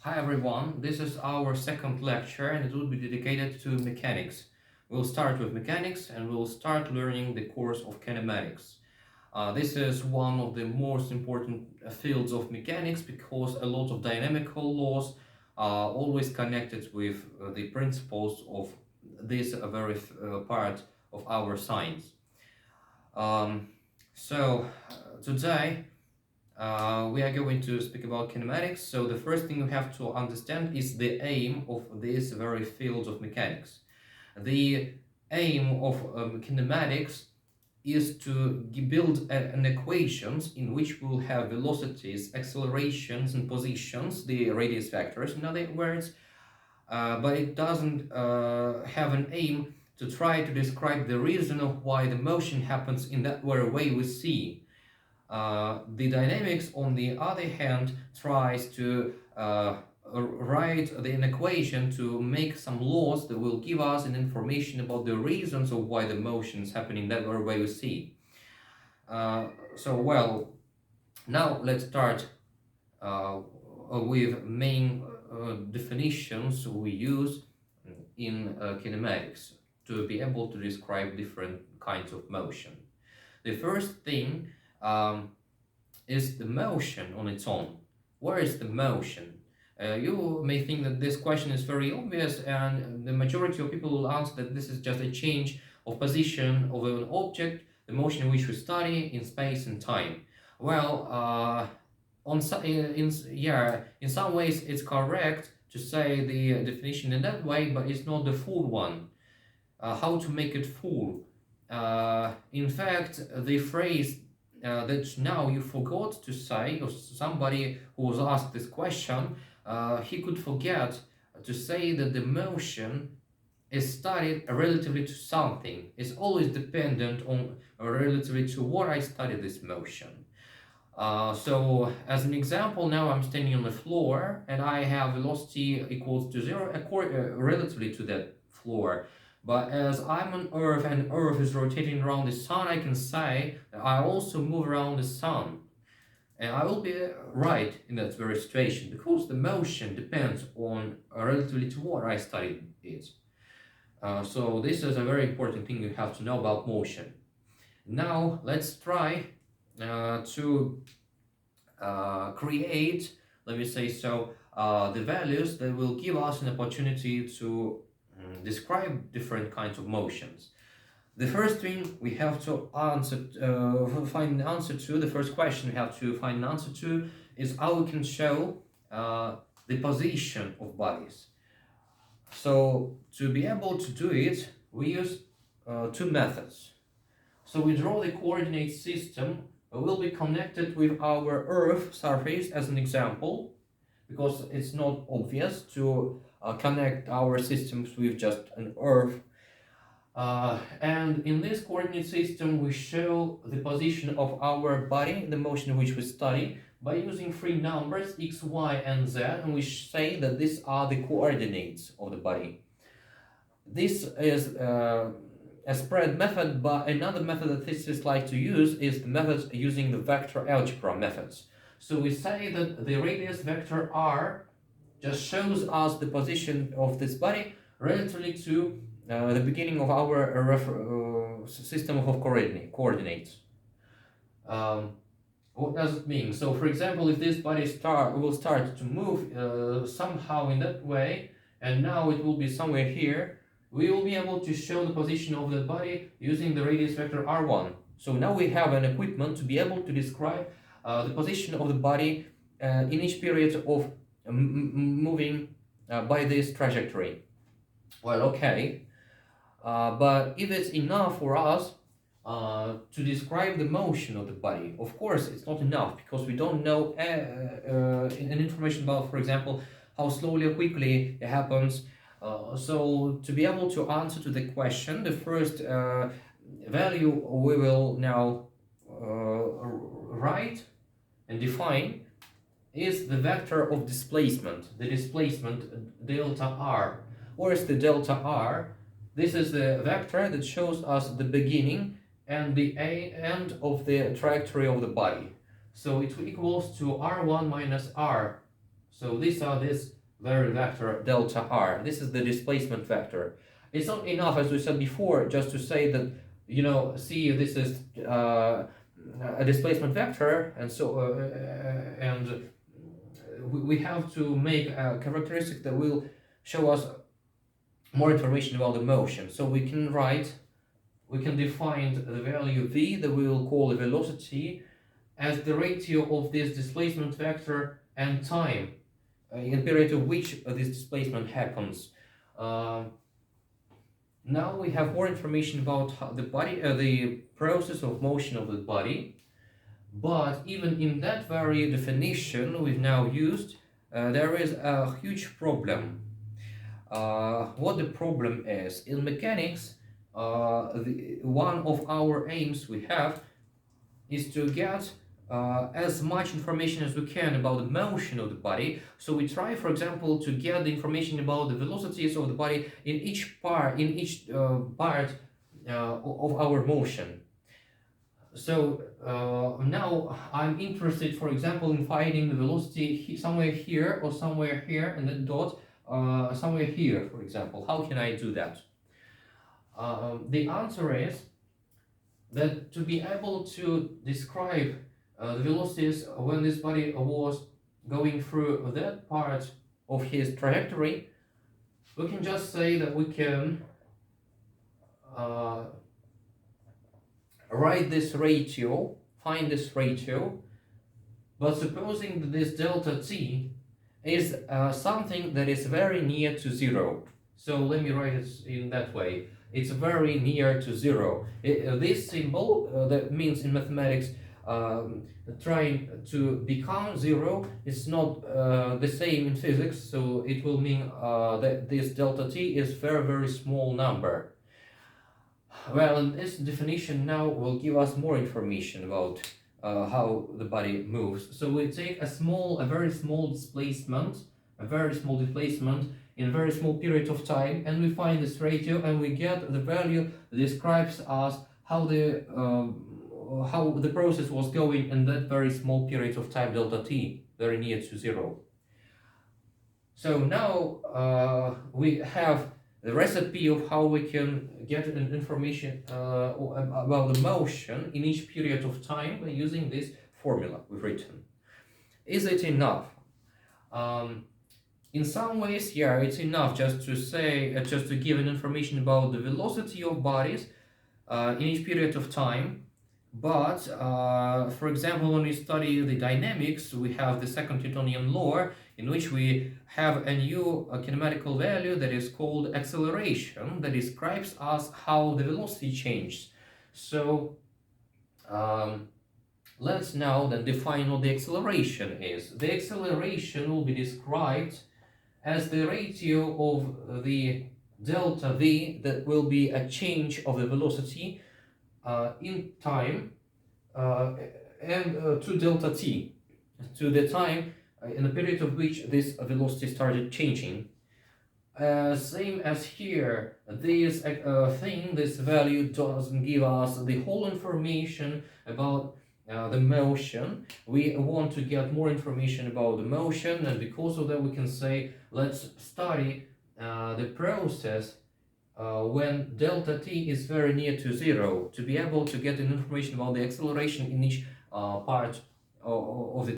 Hi everyone, this is our second lecture and it will be dedicated to mechanics. We'll start with mechanics and we'll start learning the course of kinematics. This is one of the most important fields of mechanics because a lot of dynamical laws are always connected with the principles of this very part of our science. Um, Today we are going to speak about kinematics. So the first thing you have to understand is the aim of this very field of mechanics. The aim of kinematics is to build an equations in which we'll have velocities, accelerations, and positions, the radius vectors, in other words, but it doesn't have an aim to try to describe the reason of why the motion happens in that very way we see. The dynamics, on the other hand, tries to write an equation to make some laws that will give us an information about the reasons of why the motion is happening that way we see. Well, now let's start with main definitions we use in kinematics to be able to describe different kinds of motion. The first thing is the motion on its own. Where is the motion? You may think that this question is very obvious, and the majority of people will answer that this is just a change of position of an object, the motion which we study in space and time. Well, in some ways it's correct to say the definition in that way, but it's not the full one. How to make it full? In fact, the phrase that now you forgot to say, or somebody who was asked this question, he could forget to say that the motion is studied relatively to something. It's always dependent on relatively to what I study this motion. So as an example, now I'm standing on the floor and I have velocity equals to zero relatively to that floor. But as I'm on Earth and Earth is rotating around the sun, I can say that I also move around the sun. And I will be right in that very situation because the motion depends on relatively to what I studied it. So this is a very important thing you have to know about motion. Now let's try to create, let me say so, the values that will give us an opportunity to describe different kinds of motions. The first thing we have to find an answer to, the first question we have to find an answer to is how we can show the position of bodies. So to be able to do it, we use two methods. So we draw the coordinate system will be connected with our Earth surface as an example, because it's not obvious to connect our systems with just an Earth. And in this coordinate system, we show the position of our body, the motion which we study, by using three numbers, x, y, and z, and we say that these are the coordinates of the body. This is a spread method, but another method that physicists like to use is the method using the vector algebra methods. So we say that the radius vector r just shows us the position of this body relatively to the beginning of our system of coordinates. What does it mean? So, for example, if this body will start to move somehow in that way, and now it will be somewhere here, we will be able to show the position of the body using the radius vector r1. So now we have an equipment to be able to describe the position of the body in each period of moving by this trajectory. Well, okay, but if it's enough for us to describe the motion of the body, of course it's not enough because we don't know any information about, for example, how slowly or quickly it happens. So to be able to answer to the question, the first value we will now write and define is the vector of displacement, the displacement delta r. Where is the delta r? This is the vector that shows us the beginning and the end of the trajectory of the body. So it equals to r1 minus r So these are this very vector delta r. This is the displacement vector. It's not enough, as we said before, just to say that, you know, see, this is a displacement vector, and so we have to make a characteristic that will show us more information about the motion. So we can define the value v that we will call the velocity as the ratio of this displacement vector and time in period of which this displacement happens. Now we have more information about how the body, the process of motion of the body, but even in that very definition we've now used, there is a huge problem. What the problem is in mechanics, one of our aims we have is to get as much information as we can about the motion of the body. So we try, for example, to get the information about the velocities of the body in each part, of our motion. So now I'm interested, for example, in finding the velocity somewhere here or somewhere here, and then dot somewhere here, for example. How can I do that? The answer is that to be able to describe the velocities when this body was going through that part of his trajectory, we can just say that we can write this ratio, find this ratio, but supposing that this delta t is something that is very near to zero. So let me write it in that way. It's very near to zero. This symbol that means in mathematics trying to become zero is not the same in physics, so it will mean that this delta t is very small number. Well, and this definition now will give us more information about how the body moves. So we take a very small displacement in a very small period of time, and we find this ratio, and we get the value that describes us how the process was going in that very small period of time, delta t, very near to zero. So now we have the recipe of how we can get information about the motion in each period of time by using this formula we've written. Is it enough? In some ways, yeah, it's enough just to say, just to give an information about the velocity of bodies in each period of time. But for example, when we study the dynamics, we have the second Newtonian law, in which we have a new kinematical value that is called acceleration, that describes us how the velocity changes. So let's now then define what the acceleration is. The acceleration will be described as the ratio of the delta v, that will be a change of the velocity in time, and to delta t, to the time in the period of which this velocity started changing. Same as here, this this value doesn't give us the whole information about the motion. We want to get more information about the motion, and because of that we can say, let's study the process when delta t is very near to zero, to be able to get information about the acceleration in each part of the